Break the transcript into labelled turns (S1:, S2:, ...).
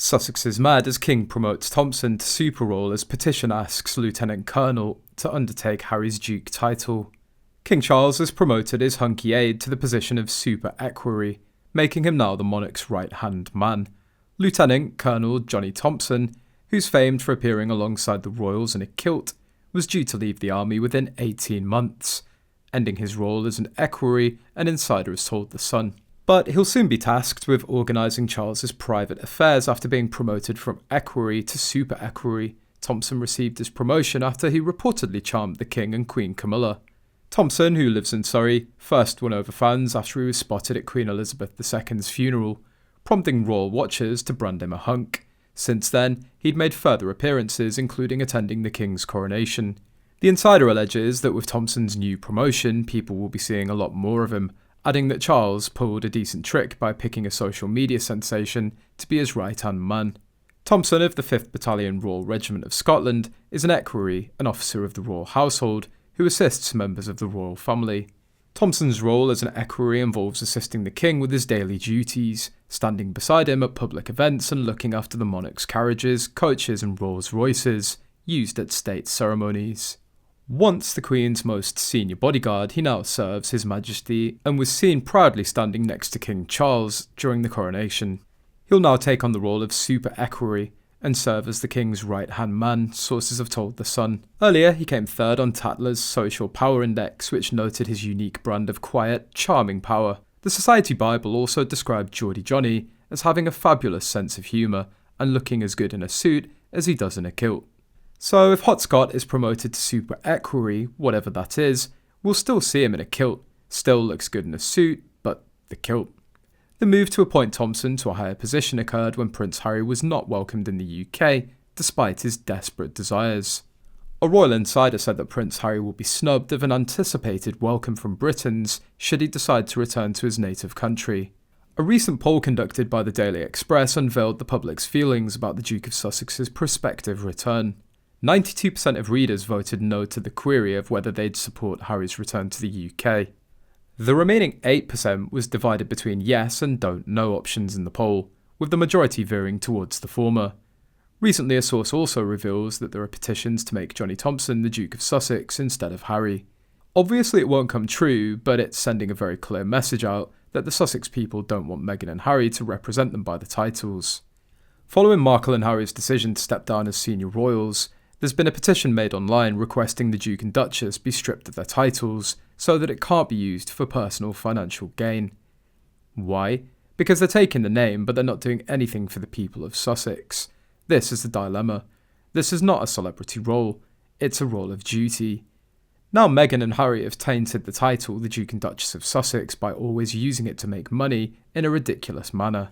S1: Sussex is mad as King promotes Thompson to super role as Petition asks Lieutenant Colonel to undertake Harry's Duke title. King Charles has promoted his hunky aide to the position of super equerry, making him now the monarch's right-hand man. Lieutenant Colonel Johnny Thompson, who's famed for appearing alongside the royals in a kilt, was due to leave the army within 18 months, ending his role as an equerry, an insider has told The Sun. But he'll soon be tasked with organising Charles's private affairs after being promoted from equerry to super equerry. Thompson received his promotion after he reportedly charmed the King and Queen Camilla. Thompson, who lives in Surrey, first won over fans after he was spotted at Queen Elizabeth II's funeral, prompting royal watchers to brand him a hunk. Since then, he'd made further appearances, including attending the King's coronation. The insider alleges that with Thompson's new promotion, people will be seeing a lot more of him, adding that Charles pulled a decent trick by picking a social media sensation to be his right-hand man. Thompson of the 5th Battalion Royal Regiment of Scotland is an equerry, an officer of the royal household, who assists members of the royal family. Thompson's role as an equerry involves assisting the King with his daily duties, standing beside him at public events and looking after the monarch's carriages, coaches and Rolls Royces used at state ceremonies. Once the Queen's most senior bodyguard, he now serves His Majesty and was seen proudly standing next to King Charles during the coronation. He'll now take on the role of super equerry and serve as the King's right-hand man, sources have told The Sun. Earlier, he came third on Tatler's Social Power Index, which noted his unique brand of quiet, charming power. The Society Bible also described Geordie Johnny as having a fabulous sense of humour and looking as good in a suit as he does in a kilt. So if Hot Scott is promoted to super equerry, whatever that is, we'll still see him in a kilt. Still looks good in a suit, but the kilt. The move to appoint Thompson to a higher position occurred when Prince Harry was not welcomed in the UK, despite his desperate desires. A royal insider said that Prince Harry will be snubbed of an anticipated welcome from Britons should he decide to return to his native country. A recent poll conducted by the Daily Express unveiled the public's feelings about the Duke of Sussex's prospective return. 92% of readers voted no to the query of whether they'd support Harry's return to the UK. The remaining 8% was divided between yes and don't know options in the poll, with the majority veering towards the former. Recently, a source also reveals that there are petitions to make Johnny Thompson the Duke of Sussex instead of Harry. Obviously it won't come true, but it's sending a very clear message out that the Sussex people don't want Meghan and Harry to represent them by the titles. Following Markle and Harry's decision to step down as senior royals, there's been a petition made online requesting the Duke and Duchess be stripped of their titles so that it can't be used for personal financial gain. Why? Because they're taking the name but they're not doing anything for the people of Sussex. This is the dilemma. This is not a celebrity role, it's a role of duty. Now Meghan and Harry have tainted the title the Duke and Duchess of Sussex by always using it to make money in a ridiculous manner.